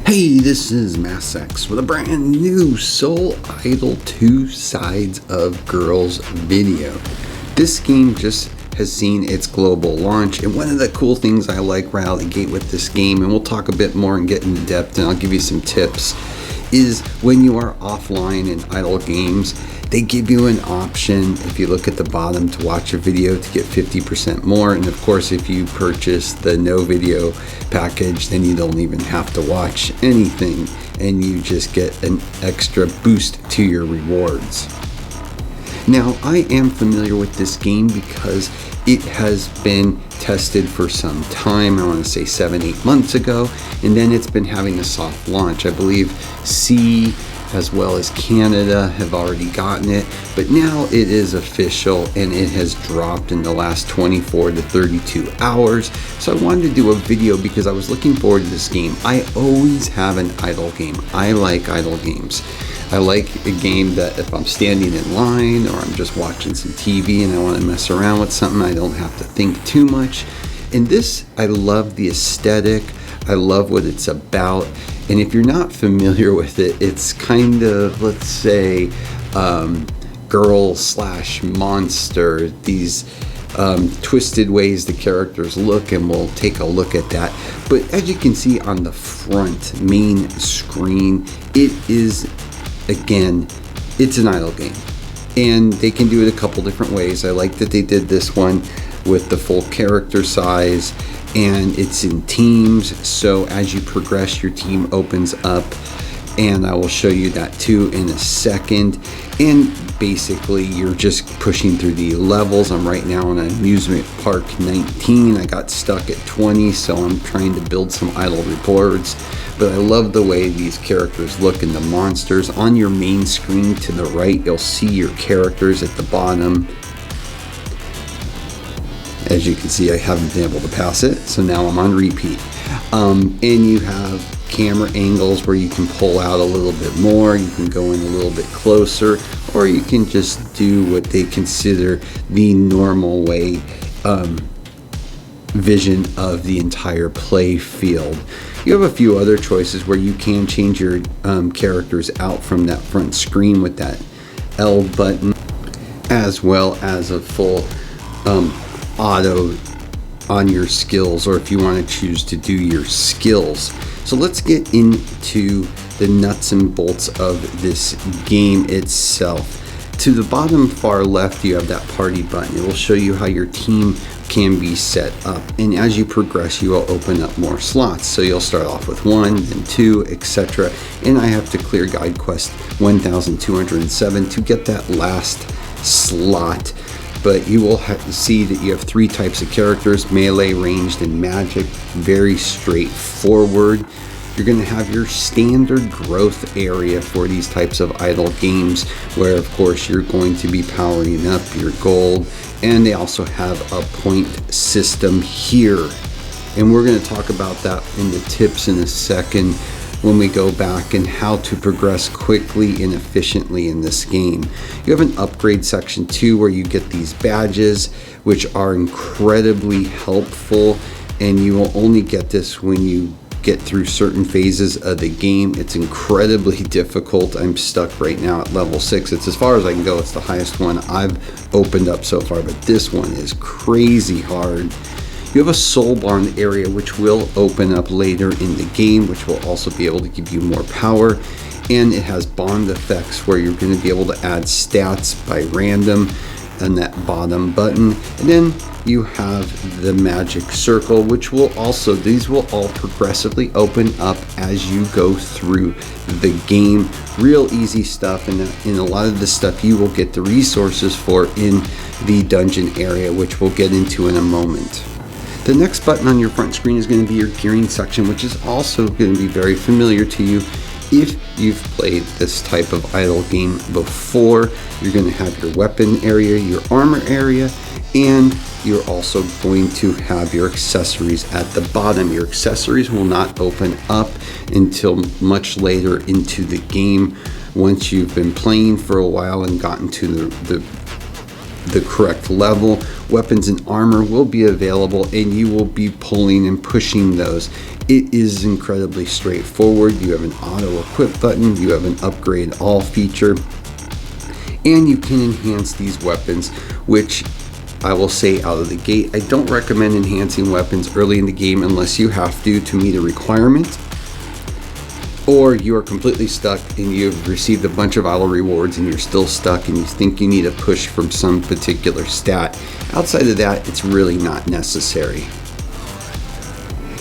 Hey, this is Massex with a brand new Soul Idol 2 Sides of Girls video. This game just has seen its global launch, and one of the cool things I like right out of the gate with this game, and we'll talk a bit more and get into depth and I'll give you some tips, is when you are offline in idle games, they give you an option, if you look at the bottom, to watch a video to get 50% more. And of course, if you purchase the no video package, then you don't even have to watch anything and you just get an extra boost to your rewards. Now, I am familiar with this game because it has been tested for some time. I want to say 7-8 months ago, and then it's been having a soft launch. I believe C as well as Canada have already gotten it, but now it is official and it has dropped in the last 24 to 32 hours. So I wanted to do a video because I was looking forward to this game. I always have an idle game. I like idle games. I like a game that if I'm standing in line or I'm just watching some TV and I want to mess around with something, I don't have to think too much. And this, I love the aesthetic. I love what it's about. And if you're not familiar with it, it's kind of, let's say, girl/monster, these twisted ways the characters look, and we'll take a look at that. But as you can see on the front main screen, it is, again, it's an idle game. And they can do it a couple different ways. I like that they did this one with the full character size, and it's in teams, so as you progress your team opens up, and I will show you that too in a second. And basically you're just pushing through the levels. I'm right now on amusement park 19. I got stuck at 20, so I'm trying to build some idle rewards. But I love the way these characters look, and the monsters on your main screen to the right, you'll see your characters at the bottom. As you can see, I haven't been able to pass it, so now I'm on repeat. And you have camera angles where you can pull out a little bit more, you can go in a little bit closer, or you can just do what they consider the normal way vision of the entire play field. You have a few other choices where you can change your characters out from that front screen with that L button, as well as a full auto on your skills, or if you want to choose to do your skills. So let's get into the nuts and bolts of this game itself. To the bottom far left, you have that party button. It will show you how your team can be set up, and as you progress, you will open up more slots. So you'll start off with 1, then 2, etc. And I have to clear guide quest 1207 to get that last slot. But you will see that you have 3 types of characters: melee, ranged, and magic. Very straightforward. You're going to have your standard growth area for these types of idle games, where of course you're going to be powering up your gold, and they also have a point system here. And we're going to talk about that in the tips in a second, when we go back and how to progress quickly and efficiently in this game. You have an upgrade section too, where you get these badges, which are incredibly helpful, and you will only get this when you get through certain phases of the game. It's incredibly difficult. I'm stuck right now at level 6. It's as far as I can go. It's the highest one I've opened up so far, but this one is crazy hard. You have a soul bond area, which will open up later in the game, which will also be able to give you more power. And it has bond effects where you're going to be able to add stats by random on that bottom button. And then you have the magic circle, which will also, these will all progressively open up as you go through the game. Real easy stuff, and in a lot of the stuff you will get the resources for in the dungeon area, which we'll get into in a moment. The next button on your front screen is going to be your gearing section, which is also going to be very familiar to you if you've played this type of idle game before. You're going to have your weapon area, your armor area, and you're also going to have your accessories at the bottom. Your accessories will not open up until much later into the game, once you've been playing for a while and gotten to the correct level. Weapons and armor will be available, and you will be pulling and pushing those. It is incredibly straightforward. You have an auto equip button, you have an upgrade all feature, and you can enhance these weapons, which I will say out of the gate, I don't recommend enhancing weapons early in the game unless you have to meet a requirement, or you are completely stuck and you've received a bunch of auto rewards and you're still stuck and you think you need a push from some particular stat. Outside of that, it's really not necessary.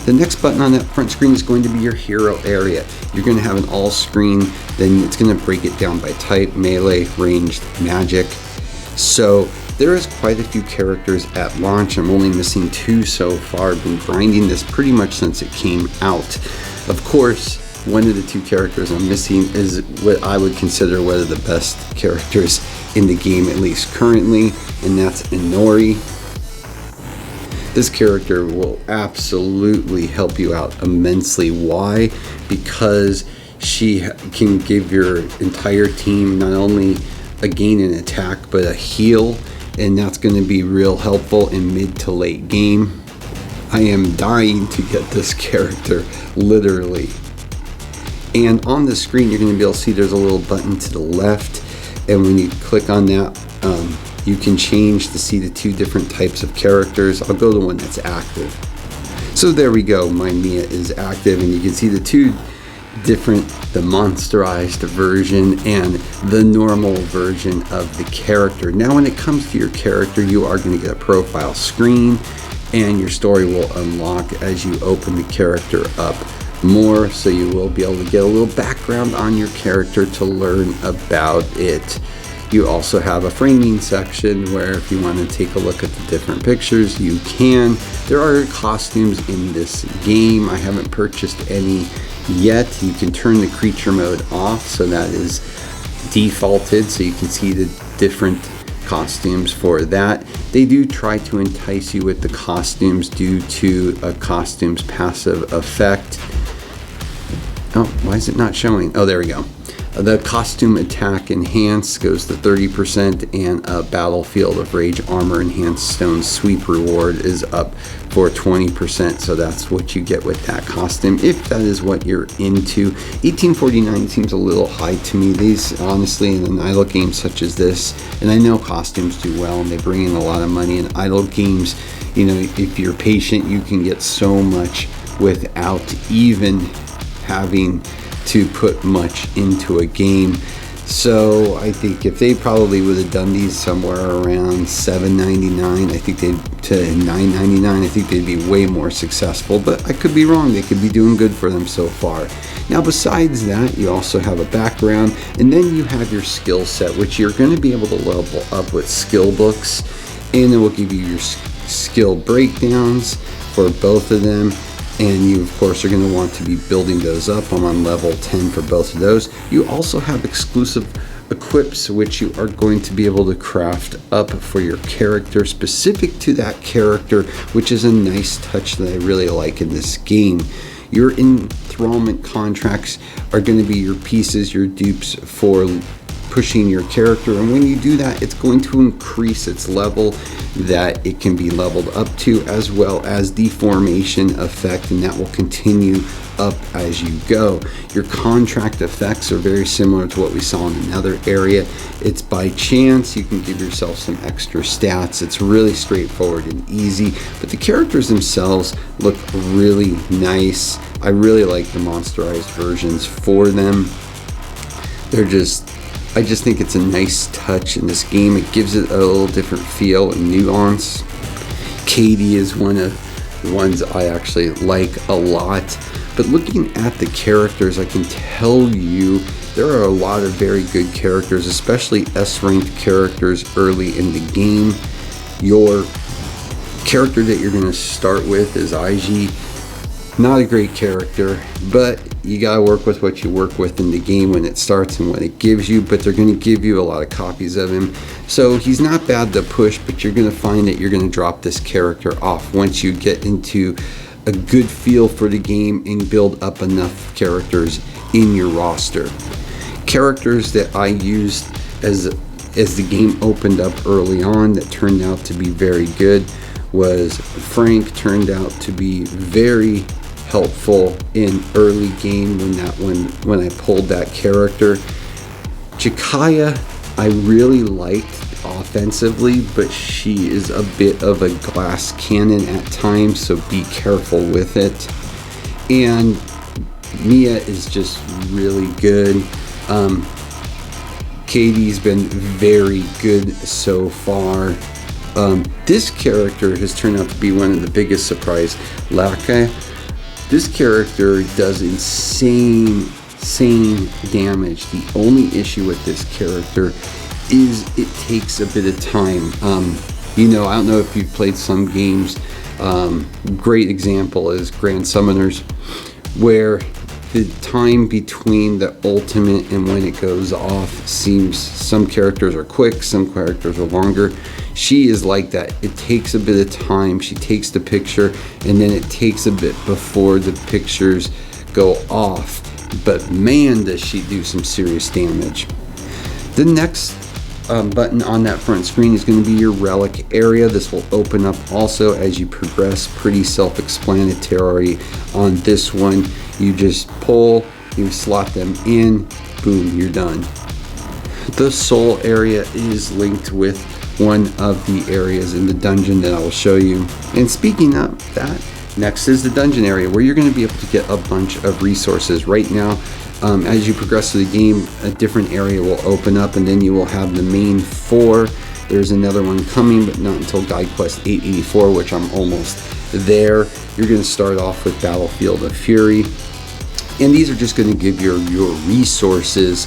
The next button on that front screen is going to be your hero area. You're going to have an all screen, then it's going to break it down by type, melee, ranged, magic. So there is quite a few characters at launch. I'm only missing 2 so far. I've been grinding this pretty much since it came out. Of course, one of the 2 characters I'm missing is what I would consider one of the best characters in the game, at least currently, and that's Inori. This character will absolutely help you out immensely. Why? Because she can give your entire team not only a gain in attack, but a heal, and that's going to be real helpful in mid to late game. I am dying to get this character, literally. And on the screen, you're going to be able to see there's a little button to the left, and when you click on that, you can change to see the 2 different types of characters. I'll go to the one that's active. So there we go, my Mia is active, and you can see the 2 different, the monsterized version and the normal version of the character. Now when it comes to your character, you are going to get a profile screen, and your story will unlock as you open the character up more, so you will be able to get a little background on your character to learn about it. You also have a framing section where if you want to take a look at the different pictures, you can. There are costumes in this game. I haven't purchased any yet. You can turn the creature mode off, so that is defaulted, so you can see the different costumes for that. They do try to entice you with the costumes due to a costume's passive effect. Oh, why is it not showing? Oh, there we go. The costume attack enhanced goes to 30%, and a battlefield of rage armor enhanced stone sweep reward is up for 20%. So that's what you get with that costume if that is what you're into. $18.49 seems a little high to me. These, honestly, in an idle game such as this, and I know costumes do well and they bring in a lot of money in idle games. You know, if you're patient, you can get so much without even having to put much into a game. So I think if they probably would have done these somewhere around $7.99, I think to $9.99, I think they'd be way more successful, but I could be wrong. They could be doing good for them so far. Now besides that, you also have a background, and then you have your skill set, which you're going to be able to level up with skill books, and it will give you your skill breakdowns for both of them. And you, of course, are going to want to be building those up. I'm on level 10 for both of those. You also have exclusive equips, which you are going to be able to craft up for your character, specific to that character, which is a nice touch that I really like in this game. Your enthrallment contracts are going to be your pieces, your dupes for pushing your character, and when you do that, it's going to increase its level that it can be leveled up to, as well as the formation effect, and that will continue up as you go. Your contract effects are very similar to what we saw in another area. It's by chance. You can give yourself some extra stats. It's really straightforward and easy, but the characters themselves look really nice. I really like the monsterized versions for them. I just think it's a nice touch in this game. It gives it a little different feel and nuance. Kaede is one of the ones I actually like a lot. But looking at the characters, I can tell you there are a lot of very good characters, especially S-ranked characters early in the game. Your character that you're going to start with is IG. Not a great character, but you gotta work with what you work with in the game when it starts and what it gives you, but they're gonna give you a lot of copies of him. So he's not bad to push, but you're gonna find that you're gonna drop this character off once you get into a good feel for the game and build up enough characters in your roster. Characters that I used as the game opened up early on that turned out to be very good was Frank. Turned out to be very helpful in early game when I pulled that character. Jakaya I really liked offensively, but she is a bit of a glass cannon at times, so be careful with it. And Mia is just really good. Kaede's been very good so far. This character has turned out to be one of the biggest surprise. Laka, this character does insane damage. The only issue with this character is it takes a bit of time. I don't know if you've played some games. Great example is Grand Summoners, where the time between the ultimate and when it goes off seems, some characters are quick, some characters are longer. She is like that. It takes a bit of time. She takes the picture, and then it takes a bit before the pictures go off. But man, does she do some serious damage. The next button on that front screen is going to be your relic area. This will open up also as you progress. Pretty self-explanatory on this one. You just pull, you slot them in, boom, you're done. The soul area is linked with one of the areas in the dungeon that I will show you. And speaking of that, next is the dungeon area, where you're going to be able to get a bunch of resources. Right now, as you progress through the game, a different area will open up, and then you will have the main 4. There's another one coming, but not until Guide Quest 884, which I'm almost there. You're going to start off with Battlefield of Fury, and these are just going to give your resources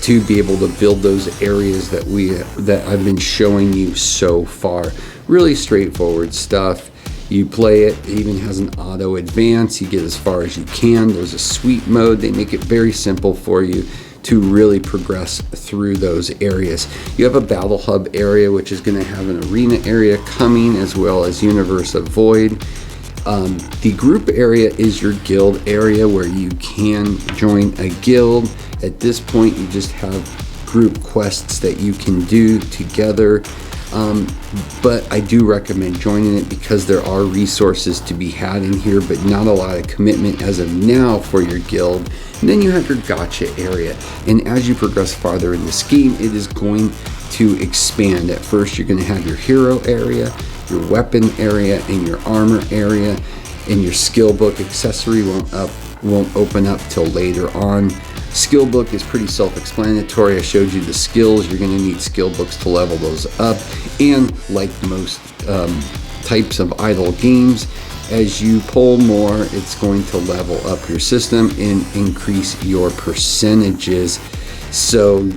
to be able to build those areas that I've been showing you so far. Really straightforward stuff. You play it, it even has an auto advance. You get as far as you can. There's a sweep mode. They make it very simple for you to really progress through those areas. You have a battle hub area, which is going to have an arena area coming, as well as Universe of Void. The group area is your guild area, where you can join a guild. At this point, you just have group quests that you can do together. But I do recommend joining it because there are resources to be had in here, but not a lot of commitment as of now for your guild. And then you have your gacha area, and as you progress farther in this game, it is going to expand. At first, you're going to have your hero area, your weapon area, and your armor area, and your skill book. Accessory won't open up till later on. Skill book is pretty self-explanatory. I showed you the skills. You're going to need skill books to level those up. And like most types of idle games, as you pull more, it's going to level up your system and increase your percentages. So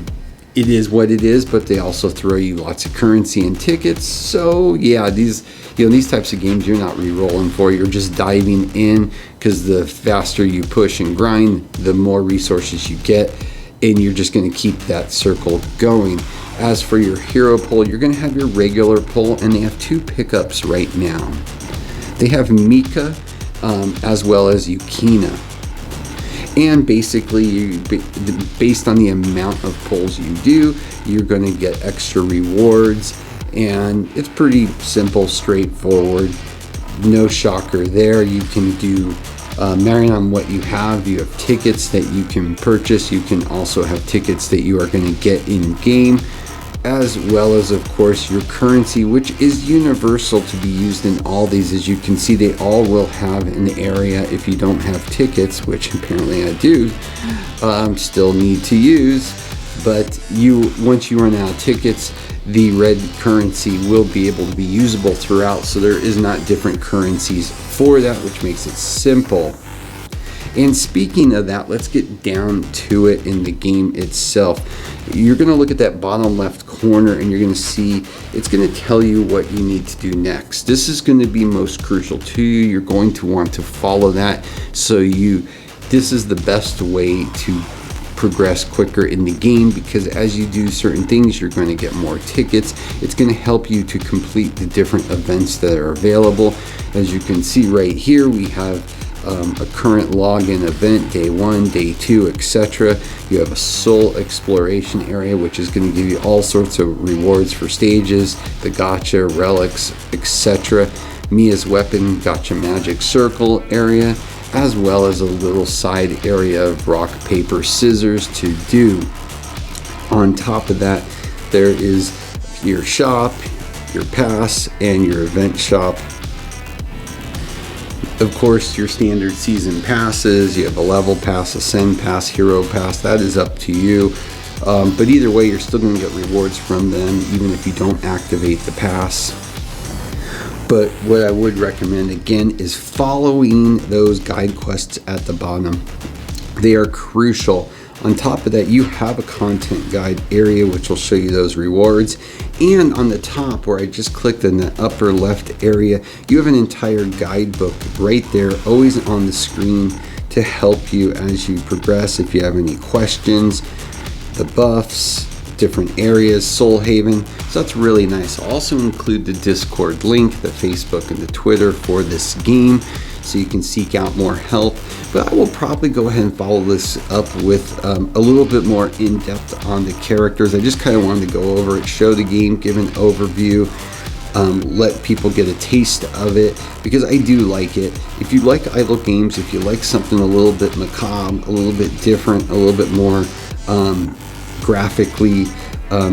it is what it is, but they also throw you lots of currency and tickets. So yeah, these types of games you're not re-rolling for, you're just diving in, because the faster you push and grind, the more resources you get, and you're just going to keep that circle going. As for your hero pull, you're going to have your regular pull, and they have 2 pickups right now. They have Mika as well as Yukina. And basically, based on the amount of pulls you do, you're going to get extra rewards. And it's pretty simple, straightforward. No shocker there. You can do, marrying on what you have tickets that you can purchase. You can also have tickets that you are going to get in game, as well as, of course, your currency, which is universal to be used in all these. As you can see, they all will have an area. If you don't have tickets, which apparently I do, still need to use, but once you run out of tickets, the red currency will be able to be usable throughout. So there is not different currencies for that, which makes it simple. And speaking of that, let's get down to it in the game itself. You're going to look at that bottom left corner, and you're going to see it's going to tell you what you need to do next. This is going to be most crucial to you. You're going to want to follow that. This is the best way to progress quicker in the game, because as you do certain things, you're going to get more tickets. It's going to help you to complete the different events that are available. As you can see right here, we have a current login event, day 1, day 2, etc. You have a soul exploration area, which is going to give you all sorts of rewards for stages, the gacha, relics, etc. Mia's weapon, gacha magic circle area, as well as a little side area of rock, paper, scissors to do. On top of that, there is your shop, your pass, and your event shop. Of course, your standard season passes. You have a level pass, ascend pass, hero pass. That is up to you. But either way, you're still going to get rewards from them, even if you don't activate the pass. But what I would recommend, again, is following those guide quests at the bottom. They are crucial. On top of that, you have a content guide area which will show you those rewards. And on the top, where I just clicked in the upper left area, you have an entire guidebook right there, always on the screen to help you as you progress. If you have any questions, the buffs, different areas, Soul Haven. So that's really nice. I'll also include the Discord link, the Facebook and the Twitter for this game, so you can seek out more help. But I will probably go ahead and follow this up with a little bit more in-depth on the characters. I just kind of wanted to go over it, show the game, give an overview, let people get a taste of it, because I do like it. If you like idle games, if you like something a little bit macabre, a little bit different, a little bit more graphically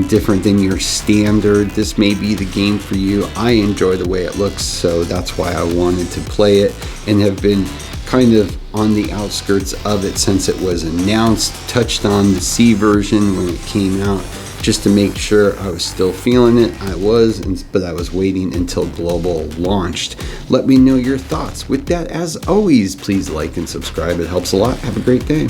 different than your standard, this may be the game for you. I enjoy the way it looks, so that's why I wanted to play it, and have been kind of on the outskirts of it since it was announced. Touched on the C version when it came out, just to make sure I was still feeling it. I was, but I was waiting until global launched. Let me know your thoughts. With that, as always, please like and subscribe. It helps a lot. Have a great day.